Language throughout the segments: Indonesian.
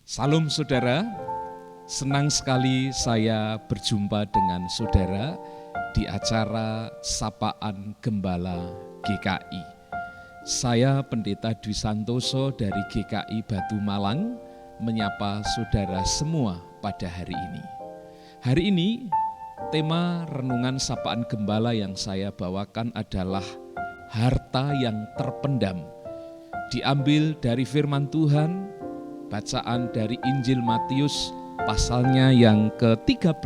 Salam saudara, senang sekali saya berjumpa dengan saudara di acara Sapaan Gembala GKI. Saya Pendeta Dwi Santoso dari GKI Batu Malang menyapa saudara semua pada hari ini. Hari ini tema renungan Sapaan Gembala yang saya bawakan adalah harta yang terpendam. Diambil dari firman Tuhan, bacaan dari Injil Matius pasalnya yang ke-13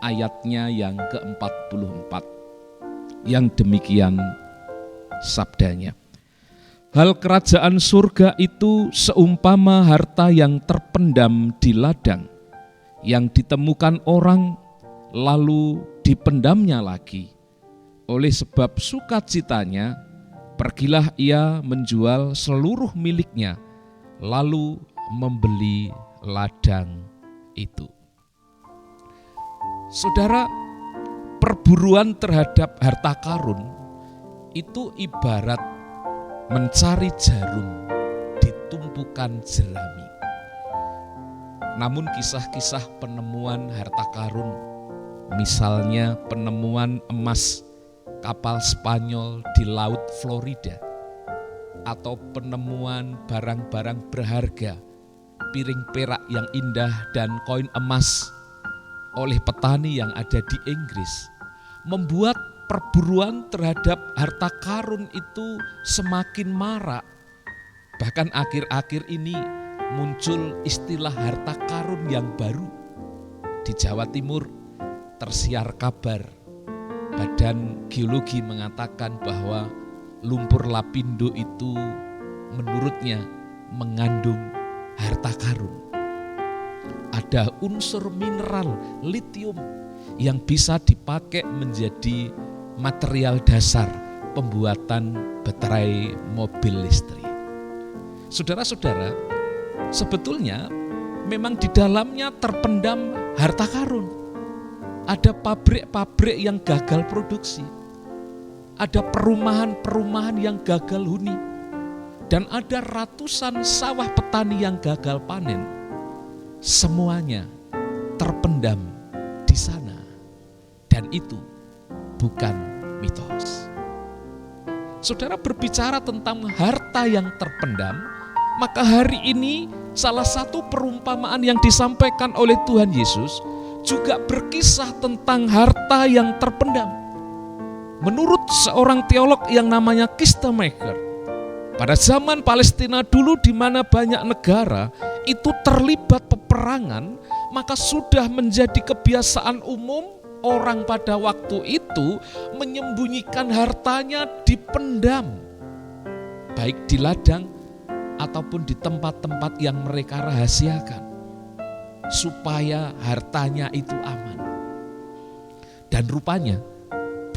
ayatnya yang ke-44. Yang demikian sabdanya. Hal kerajaan surga itu seumpama harta yang terpendam di ladang, yang ditemukan orang lalu dipendamnya lagi. Oleh sebab sukacitanya, pergilah ia menjual seluruh miliknya, lalu membeli ladang itu. Saudara, perburuan terhadap harta karun itu ibarat mencari jarum di tumpukan jerami. Namun kisah-kisah penemuan harta karun, misalnya penemuan emas kapal Spanyol di Laut Florida, atau penemuan barang-barang berharga, piring perak yang indah dan koin emas oleh petani yang ada di Inggris, membuat perburuan terhadap harta karun itu semakin marak. Bahkan akhir-akhir ini muncul istilah harta karun yang baru. Di Jawa Timur tersiar kabar, Badan Geologi mengatakan bahwa lumpur lapindo itu menurutnya mengandung harta karun. Ada unsur mineral litium yang bisa dipakai menjadi material dasar pembuatan baterai mobil listrik. Saudara-saudara, sebetulnya memang di dalamnya terpendam harta karun. Ada pabrik-pabrik yang gagal produksi. Ada perumahan-perumahan yang gagal huni, dan ada ratusan sawah petani yang gagal panen. Semuanya terpendam di sana, dan itu bukan mitos. Saudara berbicara tentang harta yang terpendam, maka hari ini salah satu perumpamaan yang disampaikan oleh Tuhan Yesus juga berkisah tentang harta yang terpendam. Menurut seorang teolog yang namanya Kistemaker, pada zaman Palestina dulu di mana banyak negara itu terlibat peperangan, maka sudah menjadi kebiasaan umum orang pada waktu itu menyembunyikan hartanya dipendam, baik di ladang ataupun di tempat-tempat yang mereka rahasiakan, supaya hartanya itu aman. Dan rupanya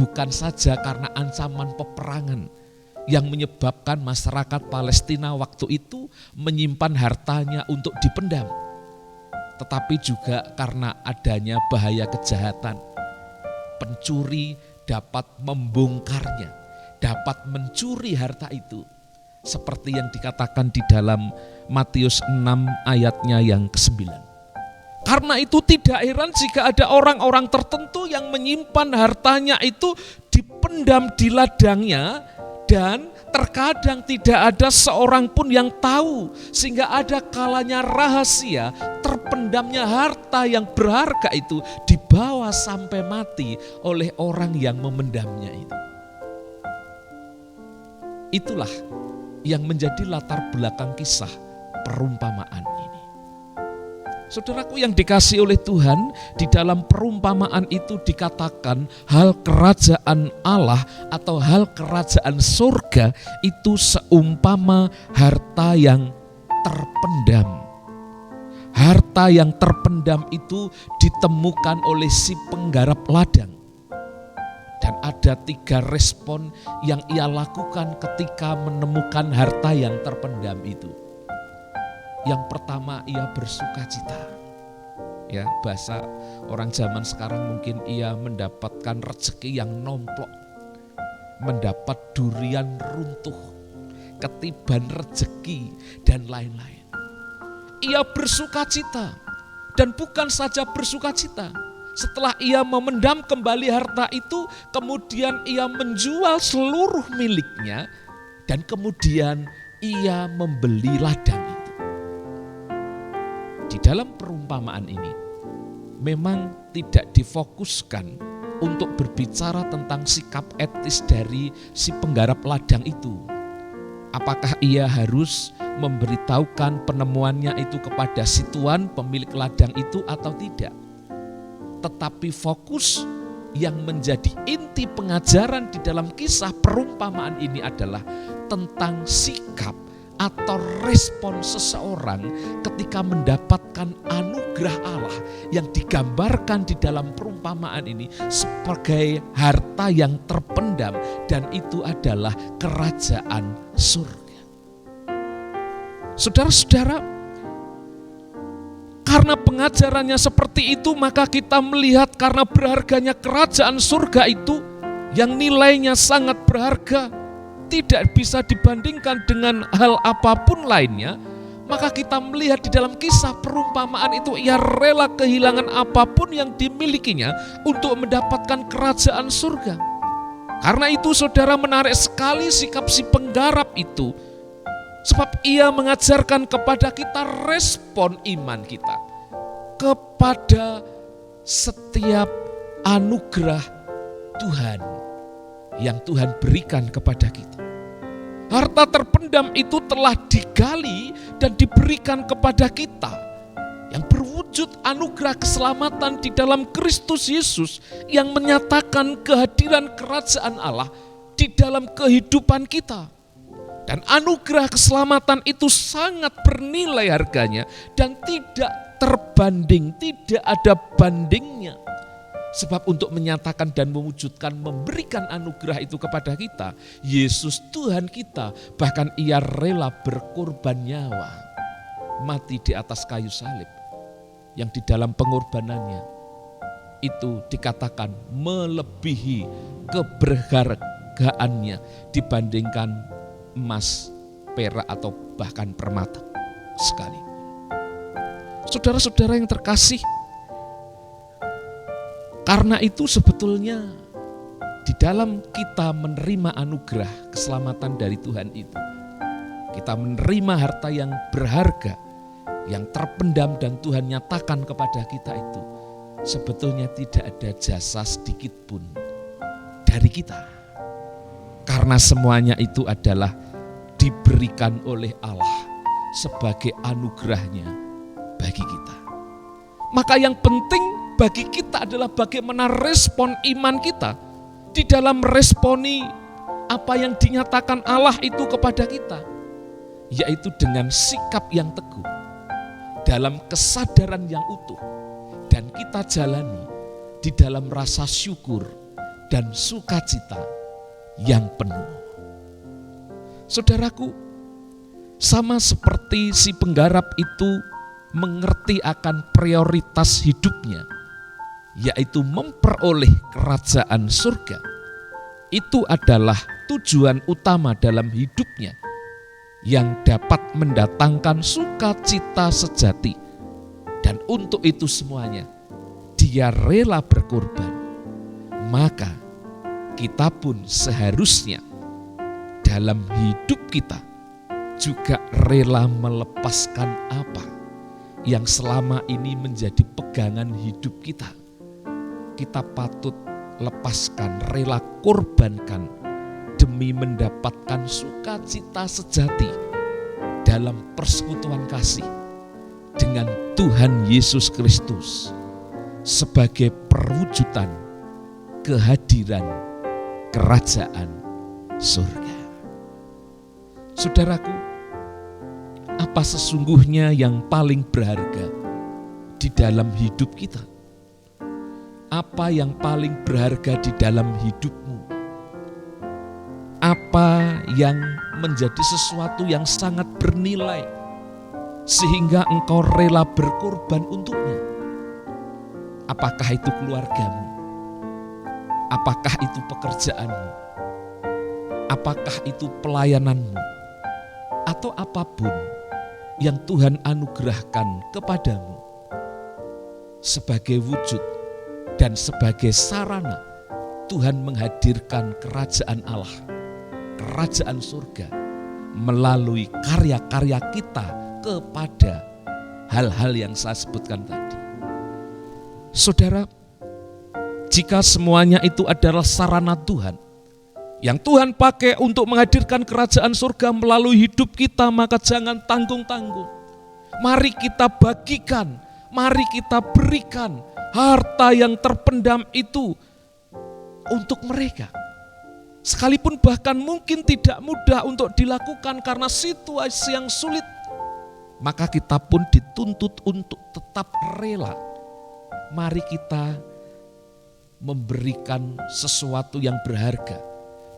bukan saja karena ancaman peperangan yang menyebabkan masyarakat Palestina waktu itu menyimpan hartanya untuk dipendam, tetapi juga karena adanya bahaya kejahatan. Pencuri dapat membongkarnya, dapat mencuri harta itu, seperti yang dikatakan di dalam Matius 6 ayatnya yang ke-9. Karena itu tidak heran jika ada orang-orang tertentu yang menyimpan hartanya itu dipendam di ladangnya, dan terkadang tidak ada seorang pun yang tahu, sehingga ada kalanya rahasia terpendamnya harta yang berharga itu dibawa sampai mati oleh orang yang memendamnya itu. Itulah yang menjadi latar belakang kisah perumpamaan ini. Saudaraku yang dikasihi oleh Tuhan, di dalam perumpamaan itu dikatakan hal kerajaan Allah atau hal kerajaan surga itu seumpama harta yang terpendam. Harta yang terpendam itu ditemukan oleh si penggarap ladang. Dan ada 3 respon yang ia lakukan ketika menemukan harta yang terpendam itu. Yang pertama, ia bersukacita. Ya, bahasa orang zaman sekarang mungkin ia mendapatkan rezeki yang nomplok, mendapat durian runtuh, ketiban rezeki dan lain-lain. ia bersukacita. Dan bukan saja bersukacita, setelah ia memendam kembali harta itu, kemudian ia menjual seluruh miliknya, dan kemudian ia membeli ladang itu. Di dalam perumpamaan ini, memang tidak difokuskan untuk berbicara tentang sikap etis dari si penggarap ladang itu. Apakah ia harus memberitahukan penemuannya itu kepada si tuan pemilik ladang itu atau tidak. Tetapi fokus yang menjadi inti pengajaran di dalam kisah perumpamaan ini adalah tentang sikap atau respon seseorang ketika mendapatkan anugerah Allah yang digambarkan di dalam perumpamaan ini sebagai harta yang terpendam, dan itu adalah kerajaan surga. Saudara-saudara, karena pengajarannya seperti itu, maka kita melihat karena berharganya kerajaan surga itu yang nilainya sangat berharga, tidak bisa dibandingkan dengan hal apapun lainnya, maka kita melihat di dalam kisah perumpamaan itu ia rela kehilangan apapun yang dimilikinya untuk mendapatkan kerajaan surga. Karena itu saudara, menarik sekali sikap si penggarap itu, sebab ia mengajarkan kepada kita respon iman kita kepada setiap anugerah Tuhan yang Tuhan berikan kepada kita. Harta terpendam itu telah digali dan diberikan kepada kita, yang berwujud anugerah keselamatan di dalam Kristus Yesus yang menyatakan kehadiran kerajaan Allah di dalam kehidupan kita. Dan anugerah keselamatan itu sangat bernilai harganya dan tidak terbanding, tidak ada bandingnya. Sebab untuk menyatakan dan mewujudkan, memberikan anugerah itu kepada kita, Yesus Tuhan kita, bahkan ia rela berkorban nyawa, mati di atas kayu salib, yang di dalam pengorbanannya itu dikatakan melebihi keberhargaannya dibandingkan emas, perak atau bahkan permata sekali. Saudara-saudara yang terkasih, karena itu sebetulnya di dalam kita menerima anugerah keselamatan dari Tuhan itu, kita menerima harta yang berharga, yang terpendam dan Tuhan nyatakan kepada kita itu, sebetulnya tidak ada jasa sedikit pun dari kita. Karena semuanya itu adalah diberikan oleh Allah sebagai anugerahnya bagi kita. Maka yang penting bagi kita adalah bagaimana respon iman kita di dalam meresponi apa yang dinyatakan Allah itu kepada kita, yaitu dengan sikap yang teguh, dalam kesadaran yang utuh, dan kita jalani di dalam rasa syukur dan sukacita yang penuh. Saudaraku, sama seperti si penggarap itu mengerti akan prioritas hidupnya, yaitu memperoleh kerajaan surga. Itu adalah tujuan utama dalam hidupnya yang dapat mendatangkan sukacita sejati. Dan untuk itu semuanya dia rela berkorban. Maka kita pun seharusnya dalam hidup kita juga rela melepaskan apa yang selama ini menjadi pegangan hidup kita. Kita patut lepaskan, rela korbankan demi mendapatkan sukacita sejati dalam persekutuan kasih dengan Tuhan Yesus Kristus sebagai perwujudan kehadiran kerajaan surga. Saudaraku, apa sesungguhnya yang paling berharga di dalam hidup kita? Apa yang paling berharga di dalam hidupmu? Apa yang menjadi sesuatu yang sangat bernilai sehingga engkau rela berkorban untuknya? Apakah itu keluargamu? Apakah itu pekerjaanmu? Apakah itu pelayananmu? Atau apapun yang Tuhan anugerahkan kepadamu sebagai wujud dan sebagai sarana Tuhan menghadirkan kerajaan Allah, kerajaan surga melalui karya-karya kita kepada hal-hal yang saya sebutkan tadi. Saudara, jika semuanya itu adalah sarana Tuhan, yang Tuhan pakai untuk menghadirkan kerajaan surga melalui hidup kita, maka jangan tanggung-tanggung. Mari kita bagikan, mari kita berikan harta yang terpendam itu untuk mereka. Sekalipun bahkan mungkin tidak mudah untuk dilakukan karena situasi yang sulit, maka kita pun dituntut untuk tetap rela. Mari kita memberikan sesuatu yang berharga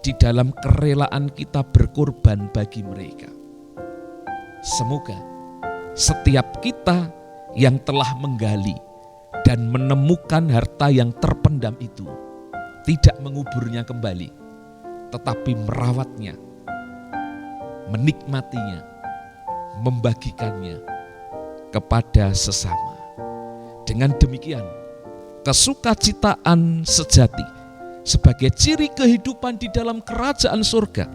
di dalam kerelaan kita berkorban bagi mereka. Semoga setiap kita yang telah menggali dan menemukan harta yang terpendam itu tidak menguburnya kembali, tetapi merawatnya, menikmatinya, membagikannya kepada sesama. Dengan demikian, kesukacitaan sejati sebagai ciri kehidupan di dalam kerajaan surga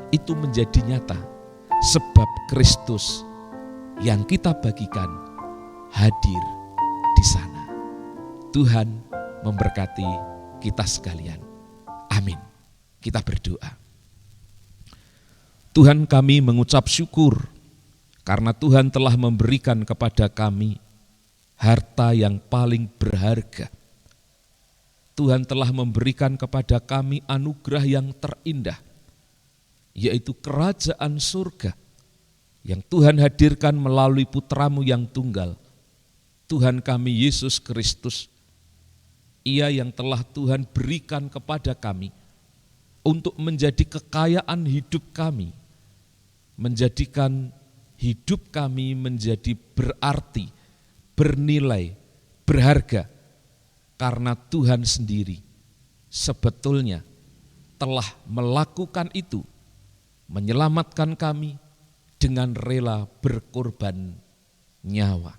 itu menjadi nyata, sebab Kristus yang kita bagikan hadir di sana. Tuhan memberkati kita sekalian. Amin. Kita berdoa. Tuhan, kami mengucap syukur karena Tuhan telah memberikan kepada kami harta yang paling berharga. Tuhan telah memberikan kepada kami anugerah yang terindah, yaitu kerajaan surga yang Tuhan hadirkan melalui Putra-Mu yang tunggal, Tuhan kami Yesus Kristus. Ia yang telah Tuhan berikan kepada kami untuk menjadi kekayaan hidup kami, menjadikan hidup kami menjadi berarti, bernilai, berharga, karena Tuhan sendiri sebetulnya telah melakukan itu, menyelamatkan kami dengan rela berkorban nyawa.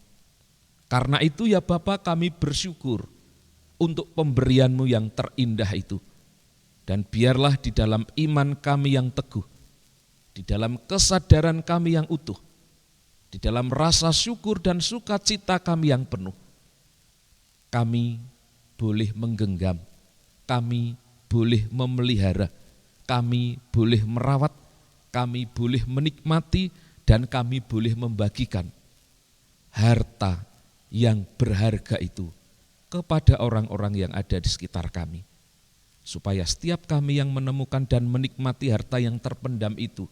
Karena itu ya Bapa, kami bersyukur untuk pemberian-Mu yang terindah itu. Dan biarlah di dalam iman kami yang teguh, di dalam kesadaran kami yang utuh, di dalam rasa syukur dan sukacita kami yang penuh, kami boleh menggenggam, kami boleh memelihara, kami boleh merawat, kami boleh menikmati, dan kami boleh membagikan harta yang berharga itu kepada orang-orang yang ada di sekitar kami. Supaya setiap kami yang menemukan dan menikmati harta yang terpendam itu,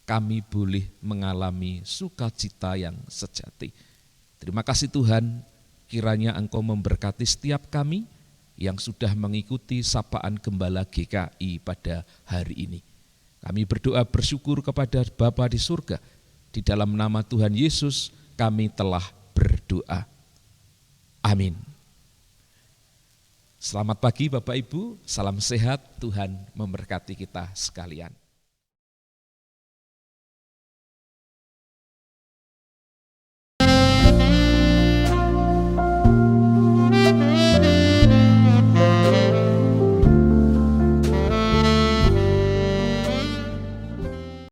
kami boleh mengalami sukacita yang sejati. Terima kasih Tuhan, kiranya Engkau memberkati setiap kami yang sudah mengikuti sapaan Gembala GKI pada hari ini. Kami berdoa bersyukur kepada Bapa di surga. Di dalam nama Tuhan Yesus kami telah berdoa. Amin. Selamat pagi Bapak Ibu, salam sehat, Tuhan memberkati kita sekalian.